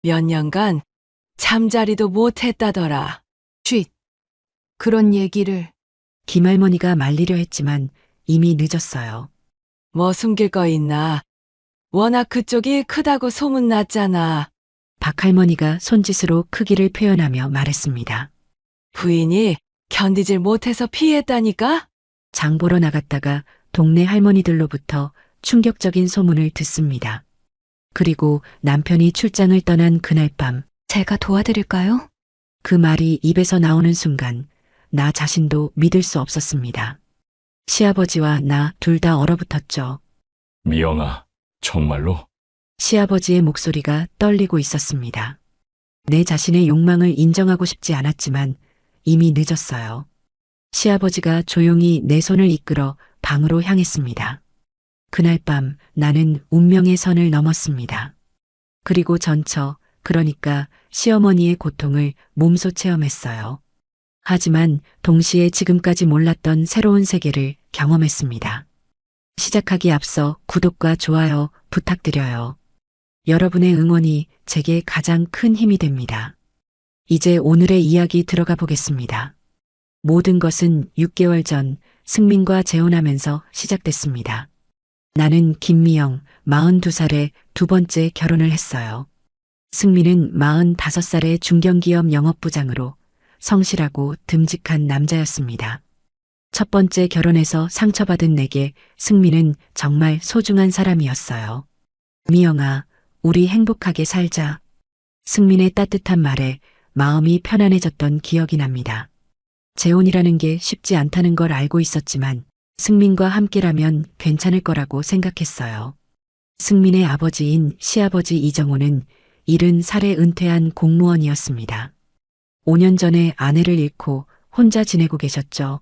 몇 년간 잠자리도 못했다더라. 쉿. 그런 얘기를. 김할머니가 말리려 했지만 이미 늦었어요. 뭐 숨길 거 있나? 워낙 그쪽이 크다고 소문났잖아. 박할머니가 손짓으로 크기를 표현하며 말했습니다. 부인이 견디질 못해서 피했다니까? 장 보러 나갔다가 동네 할머니들로부터 충격적인 소문을 듣습니다. 그리고 남편이 출장을 떠난 그날 밤, 제가 도와드릴까요? 그 말이 입에서 나오는 순간 나 자신도 믿을 수 없었습니다. 시아버지와 나 둘 다 얼어붙었죠. 미영아, 정말로? 시아버지의 목소리가 떨리고 있었습니다. 내 자신의 욕망을 인정하고 싶지 않았지만 이미 늦었어요. 시아버지가 조용히 내 손을 이끌어 방으로 향했습니다. 그날 밤 나는 운명의 선을 넘었습니다. 그리고 전처, 그러니까 시어머니의 고통을 몸소 체험했어요. 하지만 동시에 지금까지 몰랐던 새로운 세계를 경험했습니다. 시작하기 앞서 구독과 좋아요 부탁드려요. 여러분의 응원이 제게 가장 큰 힘이 됩니다. 이제 오늘의 이야기 들어가 보겠습니다. 모든 것은 6개월 전 승민과 재혼하면서 시작됐습니다. 나는 김미영, 42살에 두 번째 결혼을 했어요. 승민은 45살의 중견기업 영업부장으로 성실하고 듬직한 남자였습니다. 첫 번째 결혼에서 상처받은 내게 승민은 정말 소중한 사람이었어요. 미영아, 우리 행복하게 살자. 승민의 따뜻한 말에 마음이 편안해졌던 기억이 납니다. 재혼이라는 게 쉽지 않다는 걸 알고 있었지만 승민과 함께라면 괜찮을 거라고 생각했어요. 승민의 아버지인 시아버지 이정호는 70살에 은퇴한 공무원이었습니다. 5년 전에 아내를 잃고 혼자 지내고 계셨죠.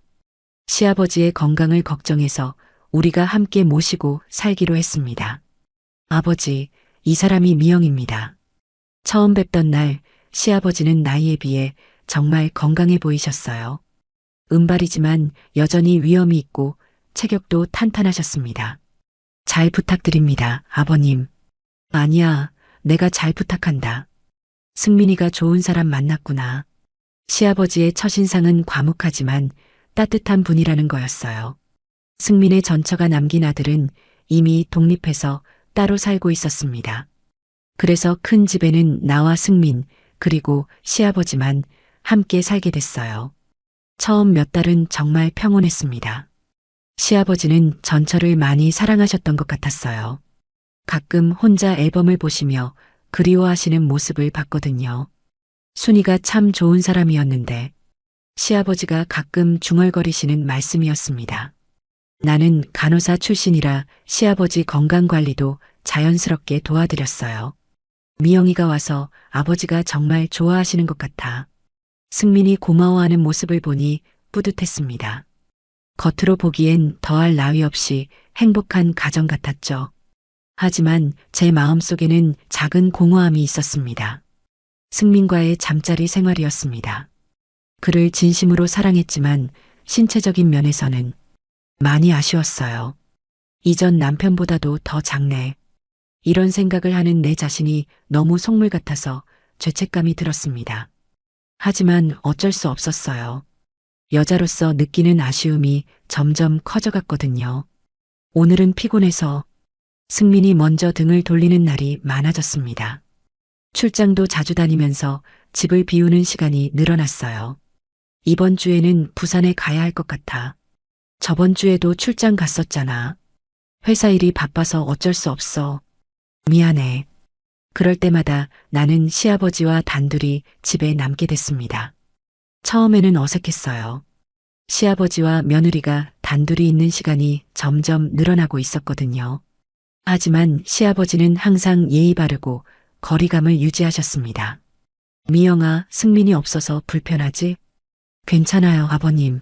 시아버지의 건강을 걱정해서 우리가 함께 모시고 살기로 했습니다. 아버지, 이 사람이 미영입니다. 처음 뵙던 날 시아버지는 나이에 비해 정말 건강해 보이셨어요. 은발이지만 여전히 위엄이 있고 체격도 탄탄하셨습니다. 잘 부탁드립니다, 아버님. 아니야, 내가 잘 부탁한다. 승민이가 좋은 사람 만났구나. 시아버지의 첫인상은 과묵하지만 따뜻한 분이라는 거였어요. 승민의 전처가 남긴 아들은 이미 독립해서 따로 살고 있었습니다. 그래서 큰 집에는 나와 승민, 그리고 시아버지만 함께 살게 됐어요. 처음 몇 달은 정말 평온했습니다. 시아버지는 전처를 많이 사랑하셨던 것 같았어요. 가끔 혼자 앨범을 보시며 그리워하시는 모습을 봤거든요. 순이가 참 좋은 사람이었는데 시아버지가 가끔 중얼거리시는 말씀이었습니다. 나는 간호사 출신이라 시아버지 건강관리도 자연스럽게 도와드렸어요. 미영이가 와서 아버지가 정말 좋아하시는 것 같아. 승민이 고마워하는 모습을 보니 뿌듯했습니다. 겉으로 보기엔 더할 나위 없이 행복한 가정 같았죠. 하지만 제 마음속에는 작은 공허함이 있었습니다. 승민과의 잠자리 생활이었습니다. 그를 진심으로 사랑했지만 신체적인 면에서는 많이 아쉬웠어요. 이전 남편보다도 더 작네. 이런 생각을 하는 내 자신이 너무 속물 같아서 죄책감이 들었습니다. 하지만 어쩔 수 없었어요. 여자로서 느끼는 아쉬움이 점점 커져갔거든요. 오늘은 피곤해서 승민이 먼저 등을 돌리는 날이 많아졌습니다. 출장도 자주 다니면서 집을 비우는 시간이 늘어났어요. 이번 주에는 부산에 가야 할 것 같아. 저번 주에도 출장 갔었잖아. 회사 일이 바빠서 어쩔 수 없어. 미안해. 그럴 때마다 나는 시아버지와 단둘이 집에 남게 됐습니다. 처음에는 어색했어요. 시아버지와 며느리가 단둘이 있는 시간이 점점 늘어나고 있었거든요. 하지만 시아버지는 항상 예의 바르고 거리감을 유지하셨습니다. 미영아, 승민이 없어서 불편하지? 괜찮아요, 아버님.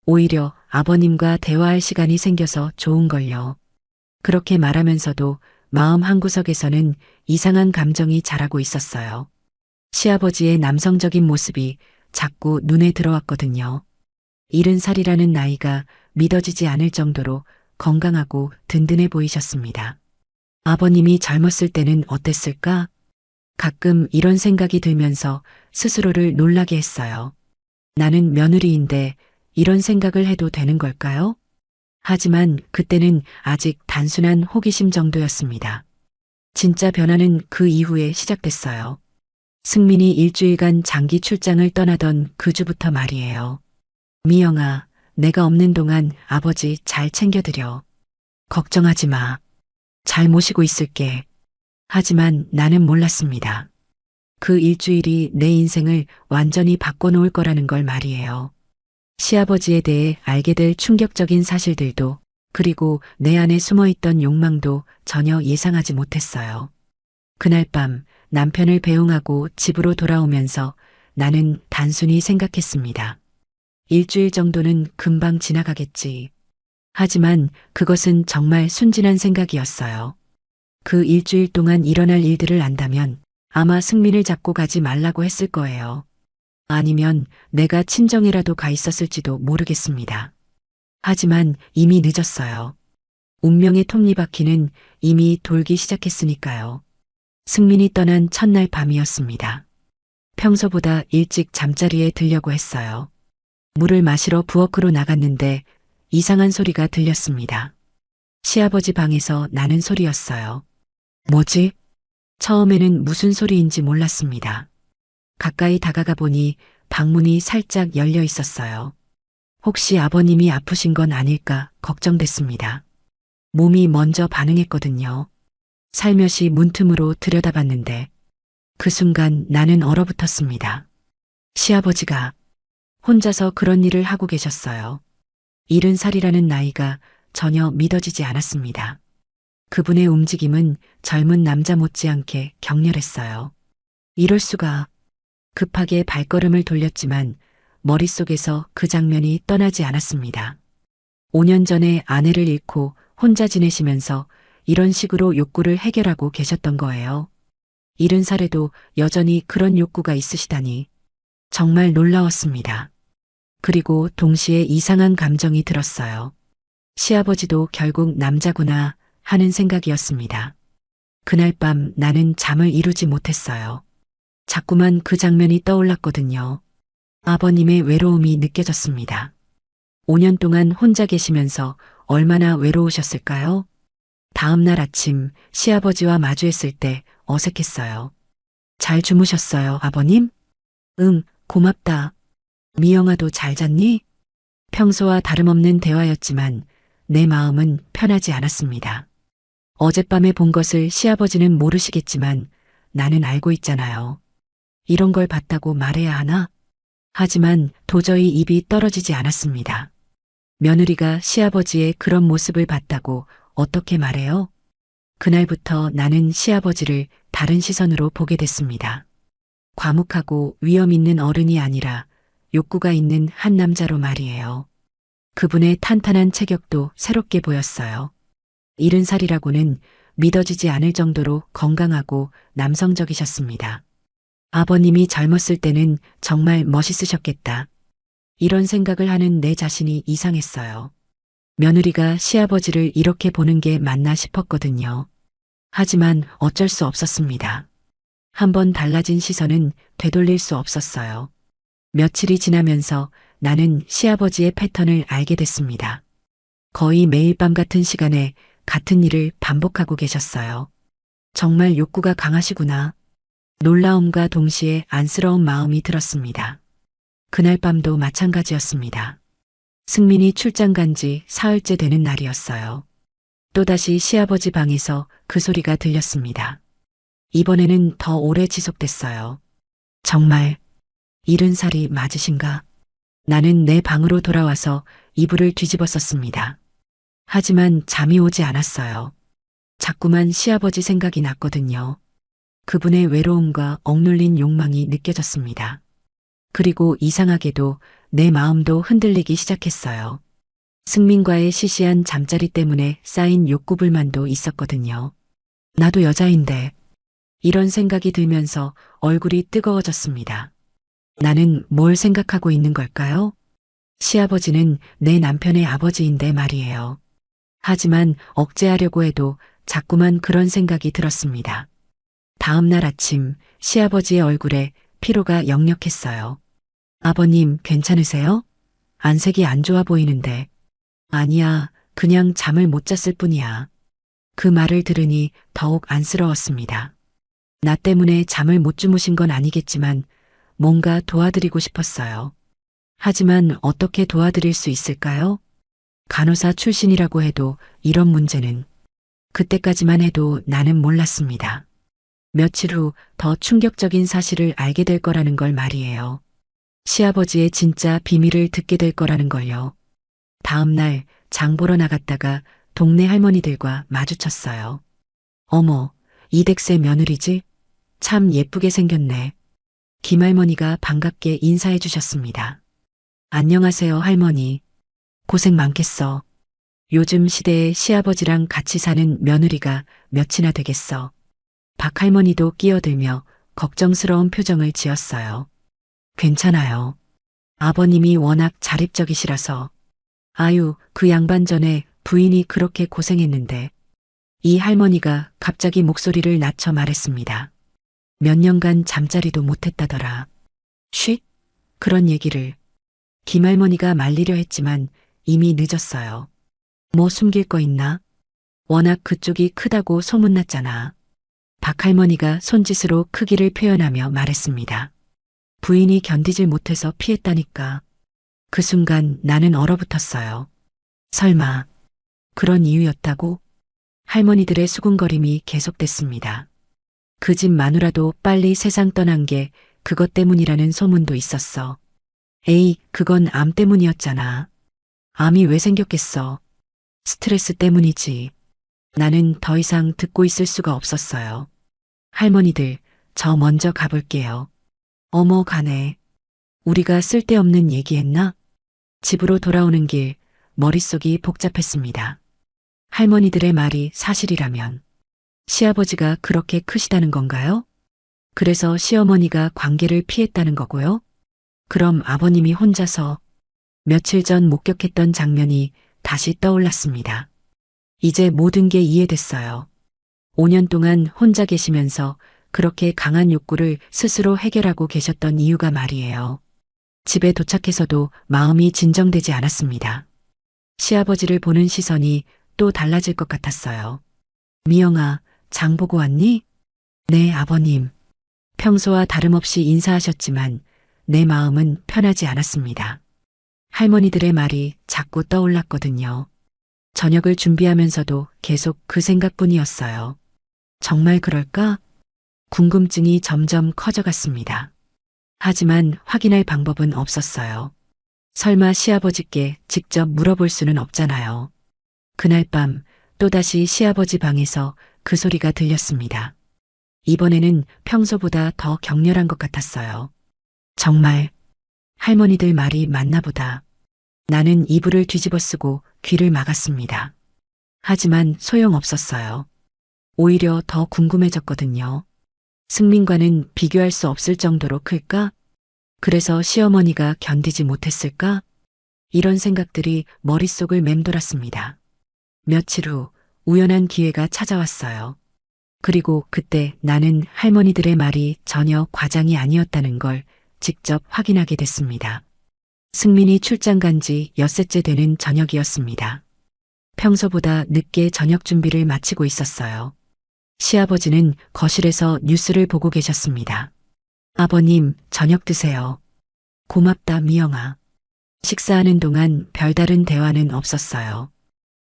오히려 아버님과 대화할 시간이 생겨서 좋은걸요. 그렇게 말하면서도 마음 한구석에서는 이상한 감정이 자라고 있었어요. 시아버지의 남성적인 모습이 자꾸 눈에 들어왔거든요. 70살이라는 나이가 믿어지지 않을 정도로 건강하고 든든해 보이셨습니다. 아버님이 젊었을 때는 어땠을까? 가끔 이런 생각이 들면서 스스로를 놀라게 했어요. 나는 며느리인데 이런 생각을 해도 되는 걸까요? 하지만 그때는 아직 단순한 호기심 정도였습니다. 진짜 변화는 그 이후에 시작됐어요. 승민이 일주일간 장기 출장을 떠나던 그 주부터 말이에요. 미영아, 내가 없는 동안 아버지 잘 챙겨드려. 걱정하지 마. 잘 모시고 있을게. 하지만 나는 몰랐습니다. 그 일주일이 내 인생을 완전히 바꿔놓을 거라는 걸 말이에요. 시아버지에 대해 알게 될 충격적인 사실들도, 그리고 내 안에 숨어있던 욕망도 전혀 예상하지 못했어요. 그날 밤 남편을 배웅하고 집으로 돌아오면서 나는 단순히 생각했습니다. 일주일 정도는 금방 지나가겠지. 하지만 그것은 정말 순진한 생각이었어요. 그 일주일 동안 일어날 일들을 안다면 아마 승민을 잡고 가지 말라고 했을 거예요. 아니면 내가 친정이라도 가 있었을지도 모르겠습니다. 하지만 이미 늦었어요. 운명의 톱니바퀴는 이미 돌기 시작했으니까요. 승민이 떠난 첫날 밤이었습니다. 평소보다 일찍 잠자리에 들려고 했어요. 물을 마시러 부엌으로 나갔는데 이상한 소리가 들렸습니다. 시아버지 방에서 나는 소리였어요. 뭐지? 처음에는 무슨 소리인지 몰랐습니다. 가까이 다가가 보니 방문이 살짝 열려 있었어요. 혹시 아버님이 아프신 건 아닐까 걱정됐습니다. 몸이 먼저 반응했거든요. 살며시 문틈으로 들여다봤는데 그 순간 나는 얼어붙었습니다. 시아버지가 혼자서 그런 일을 하고 계셨어요. 70살이라는 나이가 전혀 믿어지지 않았습니다. 그분의 움직임은 젊은 남자 못지않게 격렬했어요. 이럴 수가. 급하게 발걸음을 돌렸지만 머릿속에서 그 장면이 떠나지 않았습니다. 5년 전에 아내를 잃고 혼자 지내시면서 이런 식으로 욕구를 해결하고 계셨던 거예요. 70살에도 여전히 그런 욕구가 있으시다니 정말 놀라웠습니다. 그리고 동시에 이상한 감정이 들었어요. 시아버지도 결국 남자구나 하는 생각이었습니다. 그날 밤 나는 잠을 이루지 못했어요. 자꾸만 그 장면이 떠올랐거든요. 아버님의 외로움이 느껴졌습니다. 5년 동안 혼자 계시면서 얼마나 외로우셨을까요? 다음 날 아침 시아버지와 마주했을 때 어색했어요. 잘 주무셨어요, 아버님? 응, 고맙다. 미영아도 잘 잤니? 평소와 다름없는 대화였지만 내 마음은 편하지 않았습니다. 어젯밤에 본 것을 시아버지는 모르시겠지만 나는 알고 있잖아요. 이런 걸 봤다고 말해야 하나? 하지만 도저히 입이 떨어지지 않았습니다. 며느리가 시아버지의 그런 모습을 봤다고 어떻게 말해요? 그날부터 나는 시아버지를 다른 시선으로 보게 됐습니다. 과묵하고 위험 있는 어른이 아니라 욕구가 있는 한 남자로 말이에요. 그분의 탄탄한 체격도 새롭게 보였어요. 70살이라고는 믿어지지 않을 정도로 건강하고 남성적이셨습니다. 아버님이 젊었을 때는 정말 멋있으셨겠다. 이런 생각을 하는 내 자신이 이상했어요. 며느리가 시아버지를 이렇게 보는 게 맞나 싶었거든요. 하지만 어쩔 수 없었습니다. 한번 달라진 시선은 되돌릴 수 없었어요. 며칠이 지나면서 나는 시아버지의 패턴을 알게 됐습니다. 거의 매일 밤 같은 시간에 같은 일을 반복하고 계셨어요. 정말 욕구가 강하시구나. 놀라움과 동시에 안쓰러운 마음이 들었습니다. 그날 밤도 마찬가지였습니다. 승민이 출장 간 지 사흘째 되는 날이었어요. 또다시 시아버지 방에서 그 소리가 들렸습니다. 이번에는 더 오래 지속됐어요. 정말 70살이 맞으신가? 나는 내 방으로 돌아와서 이불을 뒤집어 썼습니다. 하지만 잠이 오지 않았어요. 자꾸만 시아버지 생각이 났거든요. 그분의 외로움과 억눌린 욕망이 느껴졌습니다. 그리고 이상하게도 내 마음도 흔들리기 시작했어요. 승민과의 시시한 잠자리 때문에 쌓인 욕구 불만도 있었거든요. 나도 여자인데 이런 생각이 들면서 얼굴이 뜨거워졌습니다. 나는 뭘 생각하고 있는 걸까요? 시아버지는 내 남편의 아버지인데 말이에요. 하지만 억제하려고 해도 자꾸만 그런 생각이 들었습니다. 다음 날 아침 시아버지의 얼굴에 피로가 역력했어요. 아버님 괜찮으세요? 안색이 안 좋아 보이는데. 아니야, 그냥 잠을 못 잤을 뿐이야. 그 말을 들으니 더욱 안쓰러웠습니다. 나 때문에 잠을 못 주무신 건 아니겠지만 뭔가 도와드리고 싶었어요. 하지만 어떻게 도와드릴 수 있을까요? 간호사 출신이라고 해도 이런 문제는 그때까지만 해도 나는 몰랐습니다. 며칠 후 더 충격적인 사실을 알게 될 거라는 걸 말이에요. 시아버지의 진짜 비밀을 듣게 될 거라는 걸요. 다음 날 장 보러 나갔다가 동네 할머니들과 마주쳤어요. 어머, 이댁새 며느리지? 참 예쁘게 생겼네. 김할머니가 반갑게 인사해 주셨습니다. 안녕하세요, 할머니. 고생 많겠어. 요즘 시대에 시아버지랑 같이 사는 며느리가 몇이나 되겠어. 박 할머니도 끼어들며 걱정스러운 표정을 지었어요. 괜찮아요. 아버님이 워낙 자립적이시라서. 아유, 그 양반 전에 부인이 그렇게 고생했는데. 이 할머니가 갑자기 목소리를 낮춰 말했습니다. 몇 년간 잠자리도 못했다더라. 쉿? 그런 얘기를. 김할머니가 말리려 했지만 이미 늦었어요. 뭐 숨길 거 있나? 워낙 그쪽이 크다고 소문났잖아. 박 할머니가 손짓으로 크기를 표현하며 말했습니다. 부인이 견디질 못해서 피했다니까. 그 순간 나는 얼어붙었어요. 설마 그런 이유였다고? 할머니들의 수군거림이 계속됐습니다. 그 집 마누라도 빨리 세상 떠난 게 그것 때문이라는 소문도 있었어. 에이, 그건 암 때문이었잖아. 암이 왜 생겼겠어? 스트레스 때문이지. 나는 더 이상 듣고 있을 수가 없었어요. 할머니들, 저 먼저 가볼게요. 어머, 가네. 우리가 쓸데없는 얘기했나? 집으로 돌아오는 길, 머릿속이 복잡했습니다. 할머니들의 말이 사실이라면 시아버지가 그렇게 크시다는 건가요? 그래서 시어머니가 관계를 피했다는 거고요? 그럼 아버님이 혼자서 며칠 전 목격했던 장면이 다시 떠올랐습니다. 이제 모든 게 이해됐어요. 5년 동안 혼자 계시면서 그렇게 강한 욕구를 스스로 해결하고 계셨던 이유가 말이에요. 집에 도착해서도 마음이 진정되지 않았습니다. 시아버지를 보는 시선이 또 달라질 것 같았어요. 미영아, 장 보고 왔니? 네, 아버님. 평소와 다름없이 인사하셨지만 내 마음은 편하지 않았습니다. 할머니들의 말이 자꾸 떠올랐거든요. 저녁을 준비하면서도 계속 그 생각뿐이었어요. 정말 그럴까? 궁금증이 점점 커져갔습니다. 하지만 확인할 방법은 없었어요. 설마 시아버지께 직접 물어볼 수는 없잖아요. 그날 밤 또다시 시아버지 방에서 그 소리가 들렸습니다. 이번에는 평소보다 더 격렬한 것 같았어요. 정말 할머니들 말이 맞나 보다. 나는 이불을 뒤집어 쓰고 귀를 막았습니다. 하지만 소용없었어요. 오히려 더 궁금해졌거든요. 승민과는 비교할 수 없을 정도로 클까? 그래서 시어머니가 견디지 못했을까? 이런 생각들이 머릿속을 맴돌았습니다. 며칠 후 우연한 기회가 찾아왔어요. 그리고 그때 나는 할머니들의 말이 전혀 과장이 아니었다는 걸 직접 확인하게 됐습니다. 승민이 출장 간 지 엿새째 되는 저녁이었습니다. 평소보다 늦게 저녁 준비를 마치고 있었어요. 시아버지는 거실에서 뉴스를 보고 계셨습니다. 아버님, 저녁 드세요. 고맙다, 미영아. 식사하는 동안 별다른 대화는 없었어요.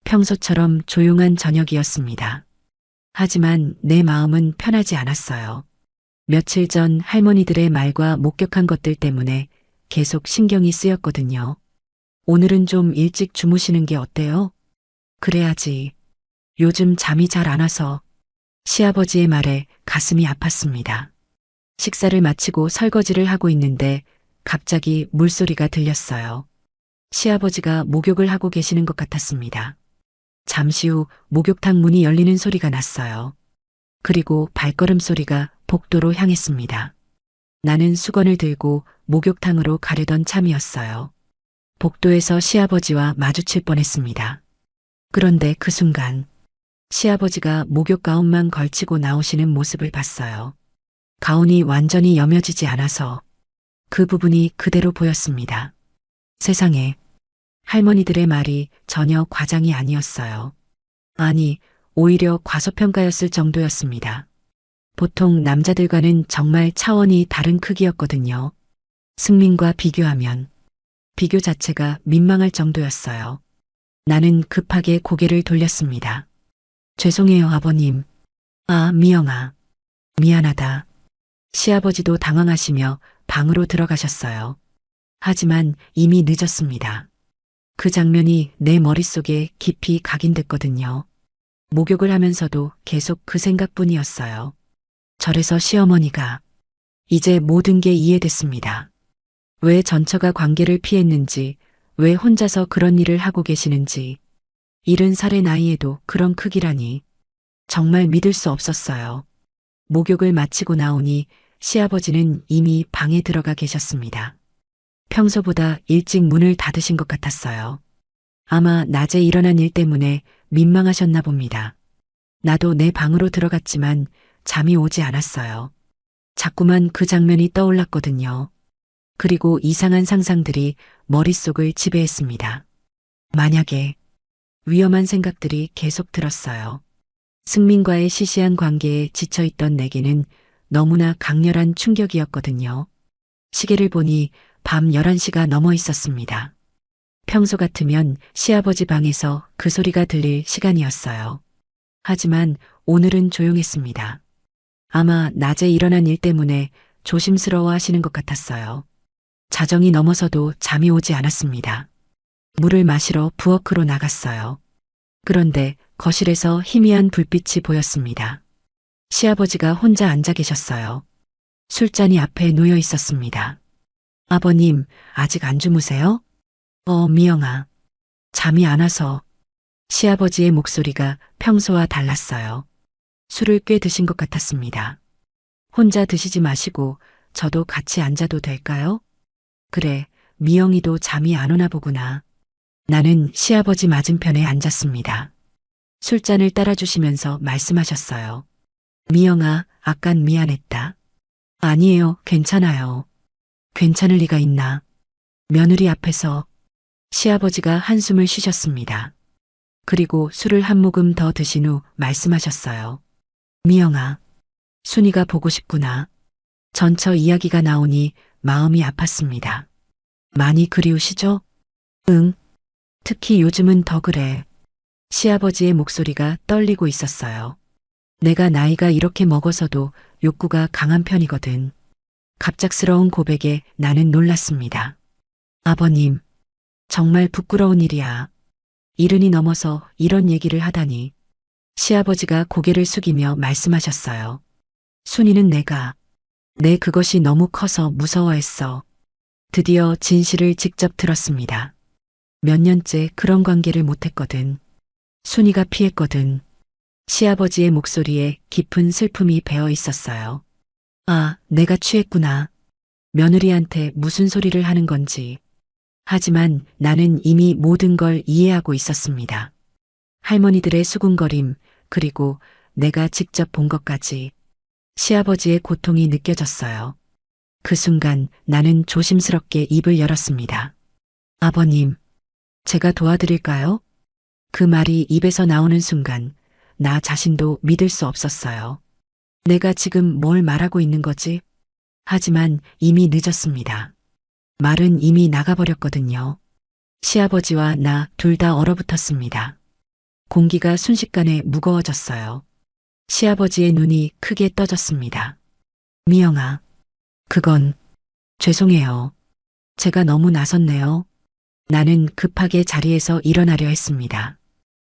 평소처럼 조용한 저녁이었습니다. 하지만 내 마음은 편하지 않았어요. 며칠 전 할머니들의 말과 목격한 것들 때문에 계속 신경이 쓰였거든요. 오늘은 좀 일찍 주무시는 게 어때요? 그래야지. 요즘 잠이 잘 안 와서. 시아버지의 말에 가슴이 아팠습니다. 식사를 마치고 설거지를 하고 있는데 갑자기 물소리가 들렸어요. 시아버지가 목욕을 하고 계시는 것 같았습니다. 잠시 후 목욕탕 문이 열리는 소리가 났어요. 그리고 발걸음 소리가 복도로 향했습니다. 나는 수건을 들고 목욕탕으로 가려던 참이었어요. 복도에서 시아버지와 마주칠 뻔했습니다. 그런데 그 순간 시아버지가 목욕 가운만 걸치고 나오시는 모습을 봤어요. 가운이 완전히 여며지지 않아서 그 부분이 그대로 보였습니다. 세상에, 할머니들의 말이 전혀 과장이 아니었어요. 아니, 오히려 과소평가였을 정도였습니다. 보통 남자들과는 정말 차원이 다른 크기였거든요. 승민과 비교하면 비교 자체가 민망할 정도였어요. 나는 급하게 고개를 돌렸습니다. 죄송해요, 아버님. 아, 미영아. 미안하다. 시아버지도 당황하시며 방으로 들어가셨어요. 하지만 이미 늦었습니다. 그 장면이 내 머릿속에 깊이 각인됐거든요. 목욕을 하면서도 계속 그 생각뿐이었어요. 절에서 시어머니가 이제 모든 게 이해됐습니다. 왜 전처가 관계를 피했는지, 왜 혼자서 그런 일을 하고 계시는지, 70살의 나이에도 그런 크기라니 정말 믿을 수 없었어요. 목욕을 마치고 나오니 시아버지는 이미 방에 들어가 계셨습니다. 평소보다 일찍 문을 닫으신 것 같았어요. 아마 낮에 일어난 일 때문에 민망하셨나 봅니다. 나도 내 방으로 들어갔지만 잠이 오지 않았어요. 자꾸만 그 장면이 떠올랐거든요. 그리고 이상한 상상들이 머릿속을 지배했습니다. 만약에 위험한 생각들이 계속 들었어요. 승민과의 시시한 관계에 지쳐있던 내게는 너무나 강렬한 충격이었거든요. 시계를 보니 밤 11시가 넘어 있었습니다. 평소 같으면 시아버지 방에서 그 소리가 들릴 시간이었어요. 하지만 오늘은 조용했습니다. 아마 낮에 일어난 일 때문에 조심스러워 하시는 것 같았어요. 자정이 넘어서도 잠이 오지 않았습니다. 물을 마시러 부엌으로 나갔어요. 그런데 거실에서 희미한 불빛이 보였습니다. 시아버지가 혼자 앉아 계셨어요. 술잔이 앞에 놓여 있었습니다. 아버님, 아직 안 주무세요? 미영아. 잠이 안 와서. 시아버지의 목소리가 평소와 달랐어요. 술을 꽤 드신 것 같았습니다. 혼자 드시지 마시고 저도 같이 앉아도 될까요? 그래, 미영이도 잠이 안 오나 보구나. 나는 시아버지 맞은편에 앉았습니다. 술잔을 따라주시면서 말씀하셨어요. 미영아, 아깐 미안했다. 아니에요, 괜찮아요. 괜찮을 리가 있나. 며느리 앞에서. 시아버지가 한숨을 쉬셨습니다. 그리고 술을 한 모금 더 드신 후 말씀하셨어요. 미영아, 순이가 보고 싶구나. 전처 이야기가 나오니 마음이 아팠습니다. 많이 그리우시죠? 응. 특히 요즘은 더 그래. 시아버지의 목소리가 떨리고 있었어요. 내가 나이가 이렇게 먹어서도 욕구가 강한 편이거든. 갑작스러운 고백에 나는 놀랐습니다. 아버님, 정말 부끄러운 일이야. 70이 넘어서 이런 얘기를 하다니. 시아버지가 고개를 숙이며 말씀하셨어요. 순이는 내 그것이 너무 커서 무서워했어. 드디어 진실을 직접 들었습니다. 몇 년째 그런 관계를 못했거든. 순이가 피했거든. 시아버지의 목소리에 깊은 슬픔이 배어 있었어요. 아, 내가 취했구나. 며느리한테 무슨 소리를 하는 건지. 하지만 나는 이미 모든 걸 이해하고 있었습니다. 할머니들의 수군거림, 그리고 내가 직접 본 것까지. 시아버지의 고통이 느껴졌어요. 그 순간 나는 조심스럽게 입을 열었습니다. 아버님, 제가 도와드릴까요? 그 말이 입에서 나오는 순간 나 자신도 믿을 수 없었어요. 내가 지금 뭘 말하고 있는 거지? 하지만 이미 늦었습니다. 말은 이미 나가버렸거든요. 시아버지와 나 둘 다 얼어붙었습니다. 공기가 순식간에 무거워졌어요. 시아버지의 눈이 크게 떠졌습니다. 미영아, 그건 죄송해요. 제가 너무 나섰네요. 나는 급하게 자리에서 일어나려 했습니다.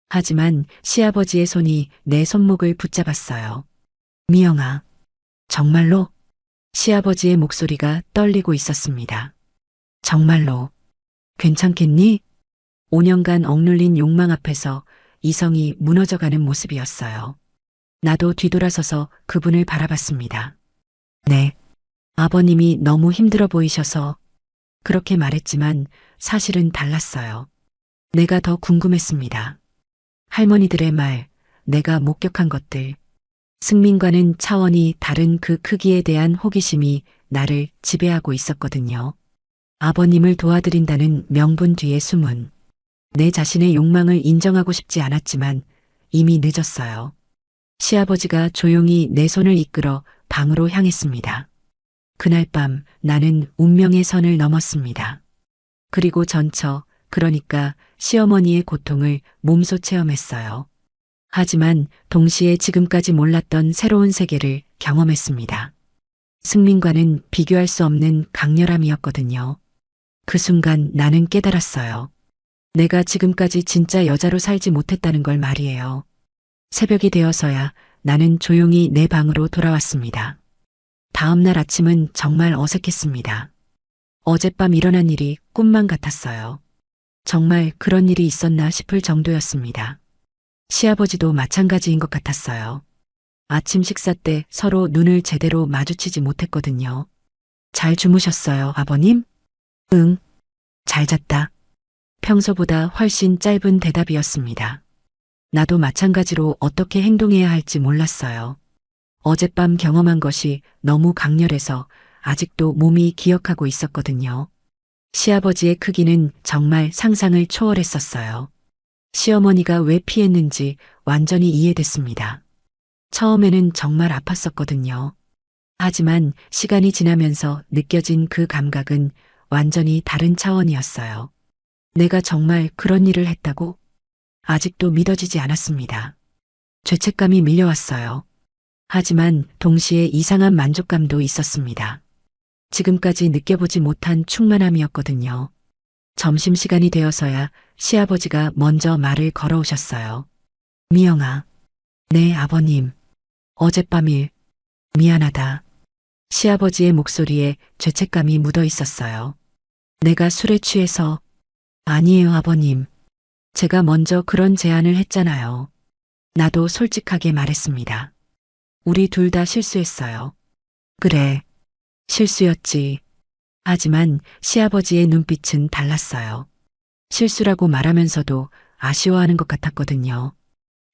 하지만 시아버지의 손이 내 손목을 붙잡았어요. 미영아, 정말로? 시아버지의 목소리가 떨리고 있었습니다. 정말로. 괜찮겠니? 5년간 억눌린 욕망 앞에서 이성이 무너져가는 모습이었어요. 나도 뒤돌아서서 그분을 바라봤습니다. 네. 아버님이 너무 힘들어 보이셔서 그렇게 말했지만 사실은 달랐어요. 내가 더 궁금했습니다. 할머니들의 말, 내가 목격한 것들. 승민과는 차원이 다른 그 크기에 대한 호기심이 나를 지배하고 있었거든요. 아버님을 도와드린다는 명분 뒤에 숨은 내 자신의 욕망을 인정하고 싶지 않았지만 이미 늦었어요. 시아버지가 조용히 내 손을 이끌어 방으로 향했습니다. 그날 밤 나는 운명의 선을 넘었습니다. 그리고 그러니까 시어머니의 고통을 몸소 체험했어요. 하지만 동시에 지금까지 몰랐던 새로운 세계를 경험했습니다. 승민과는 비교할 수 없는 강렬함이었거든요. 그 순간 나는 깨달았어요. 내가 지금까지 진짜 여자로 살지 못했다는 걸 말이에요. 새벽이 되어서야 나는 조용히 내 방으로 돌아왔습니다. 다음 날 아침은 정말 어색했습니다. 어젯밤 일어난 일이 꿈만 같았어요. 정말 그런 일이 있었나 싶을 정도였습니다. 시아버지도 마찬가지인 것 같았어요. 아침 식사 때 서로 눈을 제대로 마주치지 못했거든요. 잘 주무셨어요, 아버님? 응, 잘 잤다. 평소보다 훨씬 짧은 대답이었습니다. 나도 마찬가지로 어떻게 행동해야 할지 몰랐어요. 어젯밤 경험한 것이 너무 강렬해서 아직도 몸이 기억하고 있었거든요. 시아버지의 크기는 정말 상상을 초월했었어요. 시어머니가 왜 피했는지 완전히 이해됐습니다. 처음에는 정말 아팠었거든요. 하지만 시간이 지나면서 느껴진 그 감각은 완전히 다른 차원이었어요. 내가 정말 그런 일을 했다고? 아직도 믿어지지 않았습니다. 죄책감이 밀려왔어요. 하지만 동시에 이상한 만족감도 있었습니다. 지금까지 느껴보지 못한 충만함이었거든요. 점심시간이 되어서야 시아버지가 먼저 말을 걸어오셨어요. 미영아. 네, 아버님. 어젯밤 일, 미안하다. 시아버지의 목소리에 죄책감이 묻어 있었어요. 내가 술에 취해서. 아니에요, 아버님. 제가 먼저 그런 제안을 했잖아요. 나도 솔직하게 말했습니다. 우리 둘 다 실수했어요. 그래, 실수였지. 하지만 시아버지의 눈빛은 달랐어요. 실수라고 말하면서도 아쉬워하는 것 같았거든요.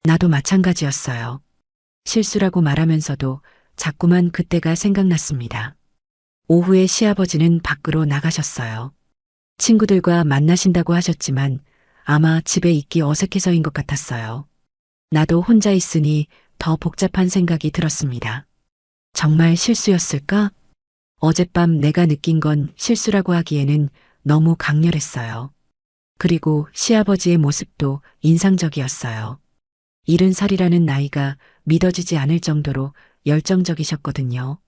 나도 마찬가지였어요. 실수라고 말하면서도 자꾸만 그때가 생각났습니다. 오후에 시아버지는 밖으로 나가셨어요. 친구들과 만나신다고 하셨지만 아마 집에 있기 어색해서인 것 같았어요. 나도 혼자 있으니 더 복잡한 생각이 들었습니다. 정말 실수였을까? 어젯밤 내가 느낀 건 실수라고 하기에는 너무 강렬했어요. 그리고 시아버지의 모습도 인상적이었어요. 70살이라는 나이가 믿어지지 않을 정도로 열정적이셨거든요.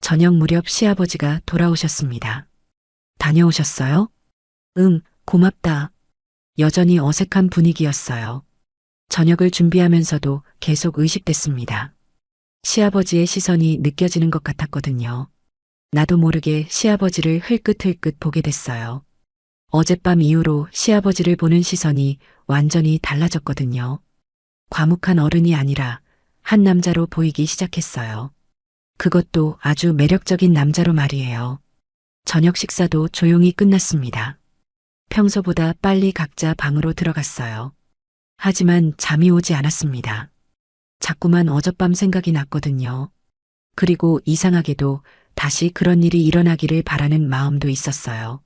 저녁 무렵 시아버지가 돌아오셨습니다. 다녀오셨어요? 응, 고맙다. 여전히 어색한 분위기였어요. 저녁을 준비하면서도 계속 의식됐습니다. 시아버지의 시선이 느껴지는 것 같았거든요. 나도 모르게 시아버지를 흘끗흘끗 보게 됐어요. 어젯밤 이후로 시아버지를 보는 시선이 완전히 달라졌거든요. 과묵한 어른이 아니라 한 남자로 보이기 시작했어요. 그것도 아주 매력적인 남자로 말이에요. 저녁 식사도 조용히 끝났습니다. 평소보다 빨리 각자 방으로 들어갔어요. 하지만 잠이 오지 않았습니다. 자꾸만 어젯밤 생각이 났거든요. 그리고 이상하게도 다시 그런 일이 일어나기를 바라는 마음도 있었어요.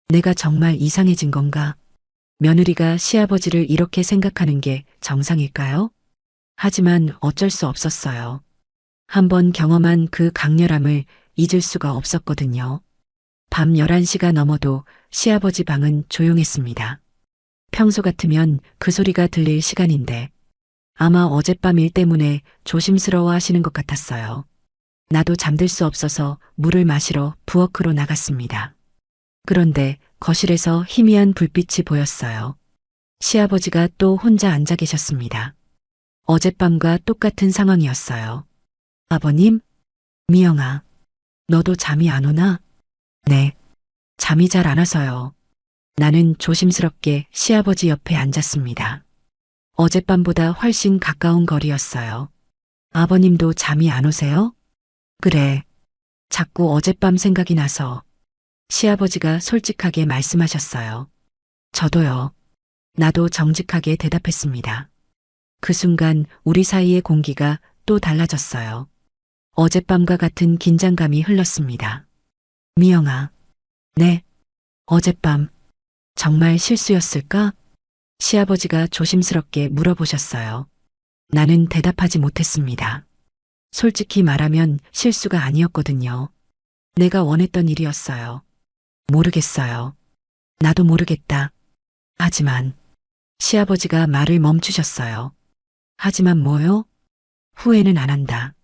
내가 정말 이상해진 건가? 며느리가 시아버지를 이렇게 생각하는 게 정상일까요? 하지만 어쩔 수 없었어요. 한번 경험한 그 강렬함을 잊을 수가 없었거든요. 밤 11시가 넘어도 시아버지 방은 조용했습니다. 평소 같으면 그 소리가 들릴 시간인데 아마 어젯밤 일 때문에 조심스러워 하시는 것 같았어요. 나도 잠들 수 없어서 물을 마시러 부엌으로 나갔습니다. 그런데 거실에서 희미한 불빛이 보였어요. 시아버지가 또 혼자 앉아 계셨습니다. 어젯밤과 똑같은 상황이었어요. 아버님? 미영아, 너도 잠이 안 오나? 네, 잠이 잘 안 와서요. 나는 조심스럽게 시아버지 옆에 앉았습니다. 어젯밤보다 훨씬 가까운 거리였어요. 아버님도 잠이 안 오세요? 그래, 자꾸 어젯밤 생각이 나서. 시아버지가 솔직하게 말씀하셨어요. 저도요. 나도 정직하게 대답했습니다. 그 순간 우리 사이의 공기가 또 달라졌어요. 어젯밤과 같은 긴장감이 흘렀습니다. 미영아, 네, 어젯밤 정말 실수였을까? 시아버지가 조심스럽게 물어보셨어요. 나는 대답하지 못했습니다. 솔직히 말하면 실수가 아니었거든요. 내가 원했던 일이었어요. 모르겠어요. 나도 모르겠다. 하지만 시아버지가 말을 멈추셨어요. 하지만 뭐요? 후회는 안 한다.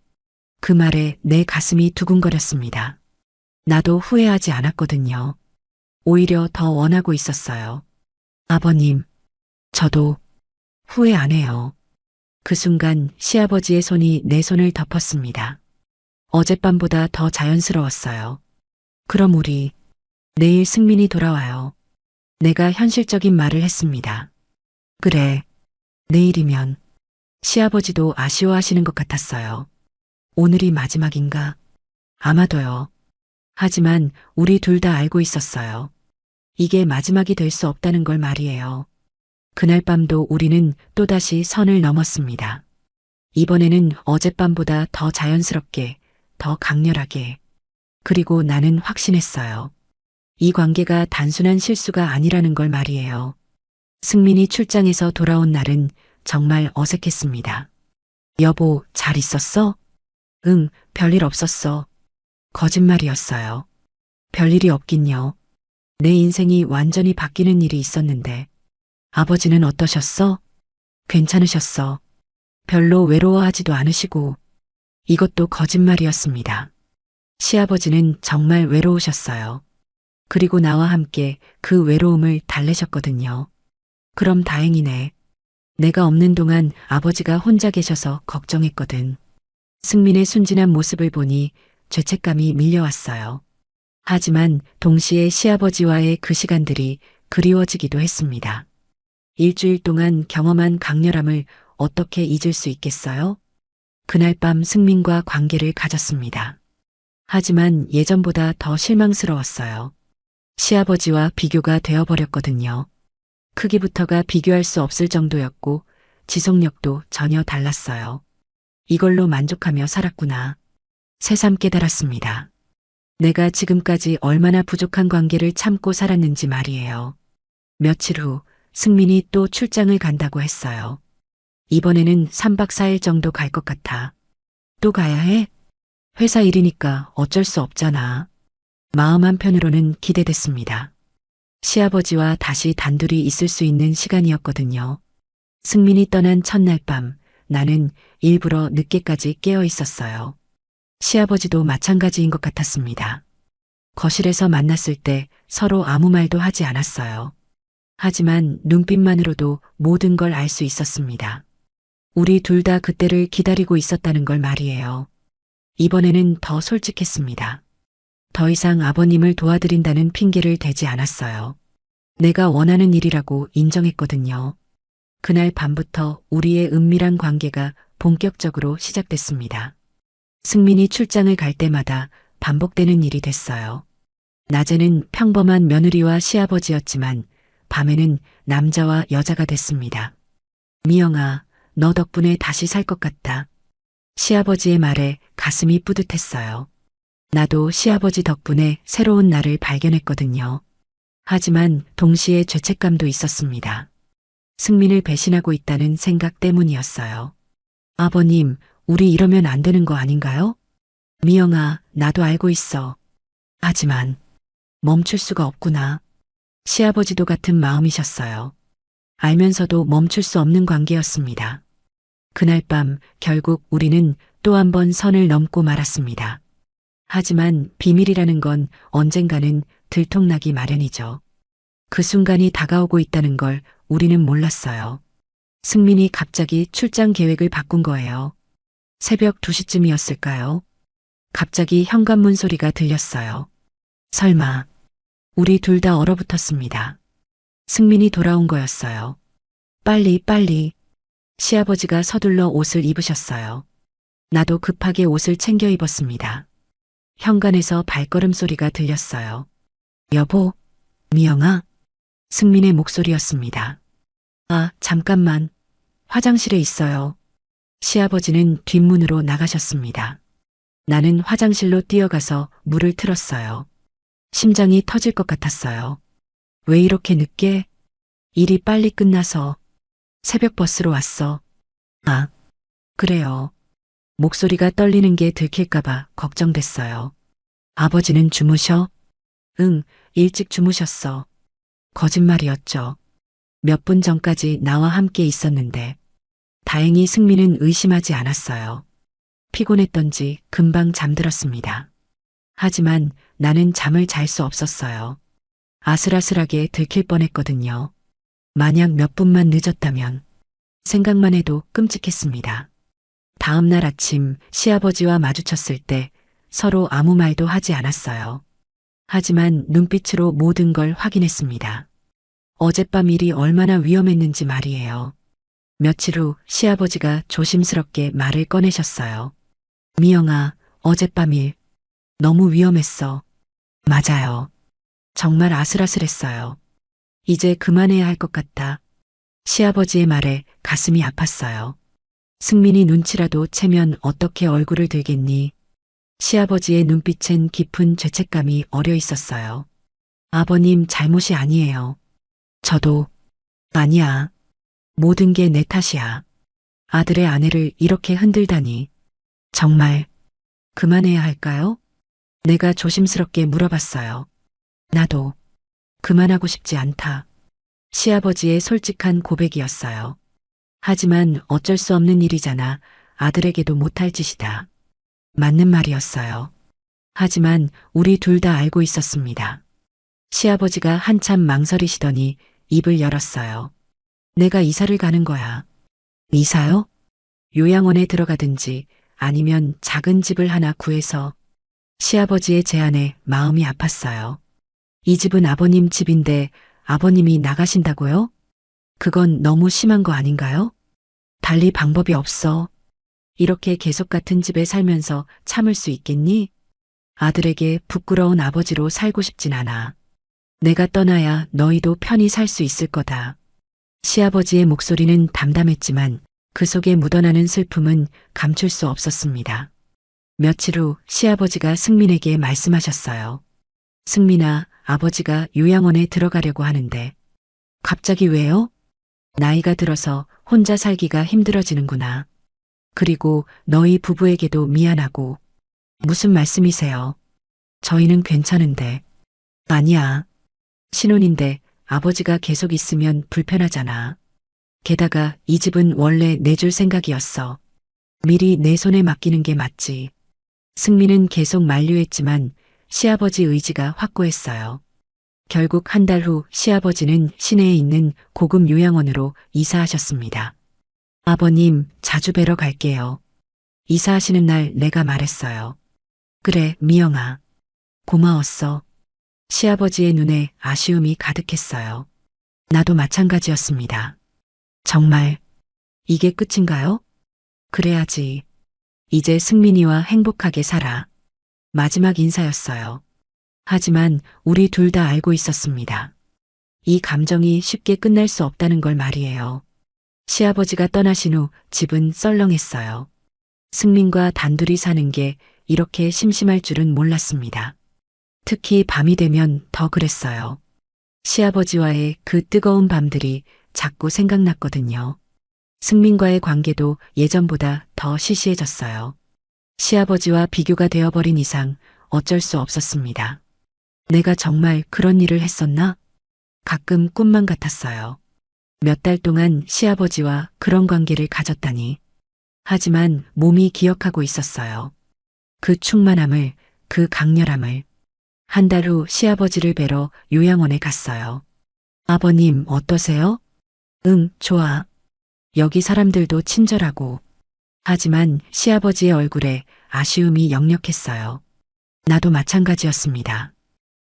그 말에 내 가슴이 두근거렸습니다. 나도 후회하지 않았거든요. 오히려 더 원하고 있었어요. 아버님, 저도 후회 안 해요. 그 순간 시아버지의 손이 내 손을 덮었습니다. 어젯밤보다 더 자연스러웠어요. 그럼 우리 내일 승민이 돌아와요. 내가 현실적인 말을 했습니다. 그래, 내일이면 시아버지도 아쉬워하시는 것 같았어요. 오늘이 마지막인가? 아마도요. 하지만 우리 둘 다 알고 있었어요. 이게 마지막이 될 수 없다는 걸 말이에요. 그날 밤도 우리는 또다시 선을 넘었습니다. 이번에는 어젯밤보다 더 자연스럽게, 더 강렬하게. 그리고 나는 확신했어요. 이 관계가 단순한 실수가 아니라는 걸 말이에요. 승민이 출장에서 돌아온 날은 정말 어색했습니다. 여보, 잘 있었어? 응, 별일 없었어. 거짓말이었어요. 별일이 없긴요. 내 인생이 완전히 바뀌는 일이 있었는데. 아버지는 어떠셨어? 괜찮으셨어. 별로 외로워하지도 않으시고. 이것도 거짓말이었습니다. 시아버지는 정말 외로우셨어요. 그리고 나와 함께 그 외로움을 달래셨거든요. 그럼 다행이네. 내가 없는 동안 아버지가 혼자 계셔서 걱정했거든. 승민의 순진한 모습을 보니 죄책감이 밀려왔어요. 하지만 동시에 시아버지와의 그 시간들이 그리워지기도 했습니다. 일주일 동안 경험한 강렬함을 어떻게 잊을 수 있겠어요? 그날 밤 승민과 관계를 가졌습니다. 하지만 예전보다 더 실망스러웠어요. 시아버지와 비교가 되어버렸거든요. 크기부터가 비교할 수 없을 정도였고 지속력도 전혀 달랐어요. 이걸로 만족하며 살았구나. 새삼 깨달았습니다. 내가 지금까지 얼마나 부족한 관계를 참고 살았는지 말이에요. 며칠 후 승민이 또 출장을 간다고 했어요. 이번에는 3박 4일 정도 갈 것 같아. 또 가야 해? 회사 일이니까 어쩔 수 없잖아. 마음 한편으로는 기대됐습니다. 시아버지와 다시 단둘이 있을 수 있는 시간이었거든요. 승민이 떠난 첫날 밤 나는 일부러 늦게까지 깨어 있었어요. 시아버지도 마찬가지인 것 같았습니다. 거실에서 만났을 때 서로 아무 말도 하지 않았어요. 하지만 눈빛만으로도 모든 걸 알 수 있었습니다. 우리 둘 다 그때를 기다리고 있었다는 걸 말이에요. 이번에는 더 솔직했습니다. 더 이상 아버님을 도와드린다는 핑계를 대지 않았어요. 내가 원하는 일이라고 인정했거든요. 그날 밤부터 우리의 은밀한 관계가 본격적으로 시작됐습니다. 승민이 출장을 갈 때마다 반복되는 일이 됐어요. 낮에는 평범한 며느리와 시아버지였지만 밤에는 남자와 여자가 됐습니다. 미영아, 너 덕분에 다시 살 것 같다. 시아버지의 말에 가슴이 뿌듯했어요. 나도 시아버지 덕분에 새로운 나를 발견했거든요. 하지만 동시에 죄책감도 있었습니다. 승민을 배신하고 있다는 생각 때문이었어요. 아버님, 우리 이러면 안 되는 거 아닌가요? 미영아, 나도 알고 있어. 하지만 멈출 수가 없구나. 시아버지도 같은 마음이셨어요. 알면서도 멈출 수 없는 관계였습니다. 그날 밤 결국 우리는 또 한 번 선을 넘고 말았습니다. 하지만 비밀이라는 건 언젠가는 들통나기 마련이죠. 그 순간이 다가오고 있다는 걸 우리는 몰랐어요. 승민이 갑자기 출장 계획을 바꾼 거예요. 새벽 2시쯤이었을까요? 갑자기 현관문 소리가 들렸어요. 설마, 우리 둘 다 얼어붙었습니다. 승민이 돌아온 거였어요. 빨리, 빨리. 시아버지가 서둘러 옷을 입으셨어요. 나도 급하게 옷을 챙겨 입었습니다. 현관에서 발걸음 소리가 들렸어요. 여보, 미영아. 승민의 목소리였습니다. 아, 잠깐만. 화장실에 있어요. 시아버지는 뒷문으로 나가셨습니다. 나는 화장실로 뛰어가서 물을 틀었어요. 심장이 터질 것 같았어요. 왜 이렇게 늦게? 일이 빨리 끝나서 새벽 버스로 왔어. 아, 그래요. 목소리가 떨리는 게 들킬까봐 걱정됐어요. 아버지는 주무셔? 응, 일찍 주무셨어. 거짓말이었죠. 몇 분 전까지 나와 함께 있었는데 다행히 승민은 의심하지 않았어요. 피곤했던지 금방 잠들었습니다. 하지만 나는 잠을 잘 수 없었어요. 아슬아슬하게 들킬 뻔했거든요. 만약 몇 분만 늦었다면 생각만 해도 끔찍했습니다. 다음 날 아침 시아버지와 마주쳤을 때 서로 아무 말도 하지 않았어요. 하지만 눈빛으로 모든 걸 확인했습니다. 어젯밤 일이 얼마나 위험했는지 말이에요. 며칠 후 시아버지가 조심스럽게 말을 꺼내셨어요. 미영아, 어젯밤 일 너무 위험했어. 맞아요. 정말 아슬아슬했어요. 이제 그만해야 할 것 같아. 시아버지의 말에 가슴이 아팠어요. 승민이 눈치라도 채면 어떻게 얼굴을 들겠니? 시아버지의 눈빛엔 깊은 죄책감이 어려 있었어요. 아버님 잘못이 아니에요. 저도 아니야. 모든 게 내 탓이야. 아들의 아내를 이렇게 흔들다니. 정말 그만해야 할까요? 내가 조심스럽게 물어봤어요. 나도 그만하고 싶지 않다. 시아버지의 솔직한 고백이었어요. 하지만 어쩔 수 없는 일이잖아. 아들에게도 못할 짓이다. 맞는 말이었어요. 하지만 우리 둘 다 알고 있었습니다. 시아버지가 한참 망설이시더니 입을 열었어요. 내가 이사를 가는 거야. 이사요? 요양원에 들어가든지 아니면 작은 집을 하나 구해서. 시아버지의 제안에 마음이 아팠어요. 이 집은 아버님 집인데 아버님이 나가신다고요? 그건 너무 심한 거 아닌가요? 달리 방법이 없어. 이렇게 계속 같은 집에 살면서 참을 수 있겠니? 아들에게 부끄러운 아버지로 살고 싶진 않아. 내가 떠나야 너희도 편히 살 수 있을 거다. 시아버지의 목소리는 담담했지만 그 속에 묻어나는 슬픔은 감출 수 없었습니다. 며칠 후 시아버지가 승민에게 말씀하셨어요. 승민아, 아버지가 요양원에 들어가려고 하는데. 갑자기 왜요? 나이가 들어서 혼자 살기가 힘들어지는구나. 그리고 너희 부부에게도 미안하고. 무슨 말씀이세요? 저희는 괜찮은데. 아니야. 신혼인데 아버지가 계속 있으면 불편하잖아. 게다가 이 집은 원래 내줄 생각이었어. 미리 내 손에 맡기는 게 맞지. 승민은 계속 만류했지만 시아버지 의지가 확고했어요. 결국 한 달 후 시아버지는 시내에 있는 고급 요양원으로 이사하셨습니다. 아버님, 자주 뵈러 갈게요. 이사하시는 날 내가 말했어요. 그래, 미영아. 고마웠어. 시아버지의 눈에 아쉬움이 가득했어요. 나도 마찬가지였습니다. 정말, 이게 끝인가요? 그래야지. 이제 승민이와 행복하게 살아. 마지막 인사였어요. 하지만 우리 둘 다 알고 있었습니다. 이 감정이 쉽게 끝날 수 없다는 걸 말이에요. 시아버지가 떠나신 후 집은 썰렁했어요. 승민과 단둘이 사는 게 이렇게 심심할 줄은 몰랐습니다. 특히 밤이 되면 더 그랬어요. 시아버지와의 그 뜨거운 밤들이 자꾸 생각났거든요. 승민과의 관계도 예전보다 더 시시해졌어요. 시아버지와 비교가 되어버린 이상 어쩔 수 없었습니다. 내가 정말 그런 일을 했었나? 가끔 꿈만 같았어요. 몇 달 동안 시아버지와 그런 관계를 가졌다니. 하지만 몸이 기억하고 있었어요. 그 충만함을, 그 강렬함을. 한 달 후 시아버지를 뵈러 요양원에 갔어요. 아버님 어떠세요? 응, 좋아. 여기 사람들도 친절하고. 하지만 시아버지의 얼굴에 아쉬움이 역력했어요. 나도 마찬가지였습니다.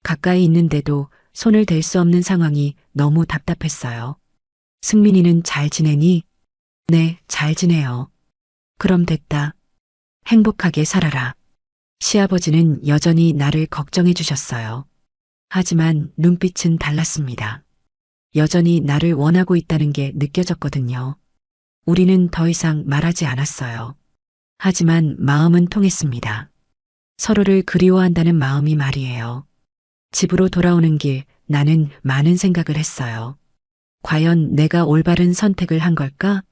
가까이 있는데도 손을 댈 수 없는 상황이 너무 답답했어요. 승민이는 잘 지내니? 네, 잘 지내요. 그럼 됐다. 행복하게 살아라. 시아버지는 여전히 나를 걱정해 주셨어요. 하지만 눈빛은 달랐습니다. 여전히 나를 원하고 있다는 게 느껴졌거든요. 우리는 더 이상 말하지 않았어요. 하지만 마음은 통했습니다. 서로를 그리워한다는 마음이 말이에요. 집으로 돌아오는 길 나는 많은 생각을 했어요. 과연 내가 올바른 선택을 한 걸까?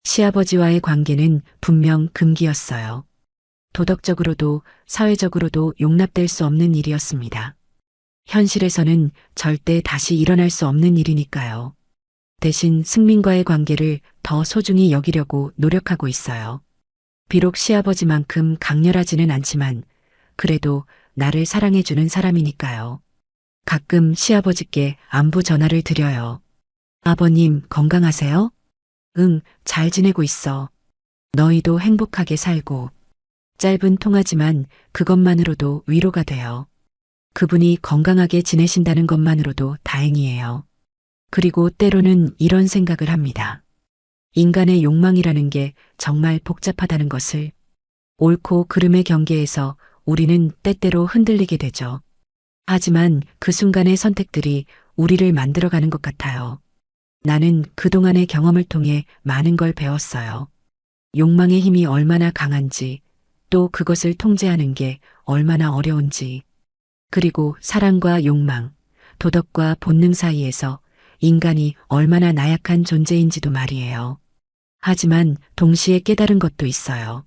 시아버지와의 관계는 분명 금기였어요. 도덕적으로도 사회적으로도 용납될 수 없는 일이었습니다. 현실에서는 절대 다시 일어날 수 없는 일이니까요. 대신 승민과의 관계를 더 소중히 여기려고 노력하고 있어요. 비록 시아버지만큼 강렬하지는 않지만 그래도 나를 사랑해주는 사람이니까요. 가끔 시아버지께 안부 전화를 드려요. 아버님 건강하세요? 응, 잘 지내고 있어. 너희도 행복하게 살고. 짧은 통화지만 그것만으로도 위로가 돼요. 그분이 건강하게 지내신다는 것만으로도 다행이에요. 그리고 때로는 이런 생각을 합니다. 인간의 욕망이라는 게 정말 복잡하다는 것을. 옳고 그름의 경계에서 우리는 때때로 흔들리게 되죠. 하지만 그 순간의 선택들이 우리를 만들어가는 것 같아요. 나는 그동안의 경험을 통해 많은 걸 배웠어요. 욕망의 힘이 얼마나 강한지, 또 그것을 통제하는 게 얼마나 어려운지, 그리고 사랑과 욕망, 도덕과 본능 사이에서 인간이 얼마나 나약한 존재인지도 말이에요. 하지만 동시에 깨달은 것도 있어요.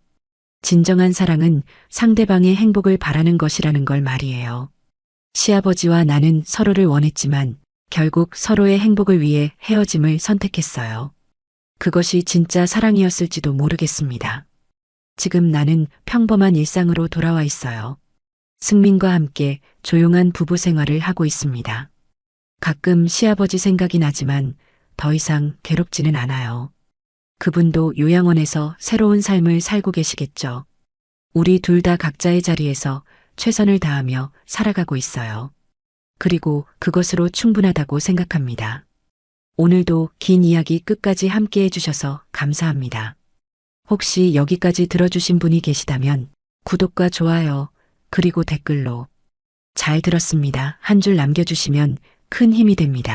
진정한 사랑은 상대방의 행복을 바라는 것이라는 걸 말이에요. 시아버지와 나는 서로를 원했지만 결국 서로의 행복을 위해 헤어짐을 선택했어요. 그것이 진짜 사랑이었을지도 모르겠습니다. 지금 나는 평범한 일상으로 돌아와 있어요. 승민과 함께 조용한 부부 생활을 하고 있습니다. 가끔 시아버지 생각이 나지만 더 이상 괴롭지는 않아요. 그분도 요양원에서 새로운 삶을 살고 계시겠죠. 우리 둘 다 각자의 자리에서 최선을 다하며 살아가고 있어요. 그리고 그것으로 충분하다고 생각합니다. 오늘도 긴 이야기 끝까지 함께 해주셔서 감사합니다. 혹시 여기까지 들어주신 분이 계시다면 구독과 좋아요, 그리고 댓글로 잘 들었습니다. 한 줄 남겨주시면 큰 힘이 됩니다.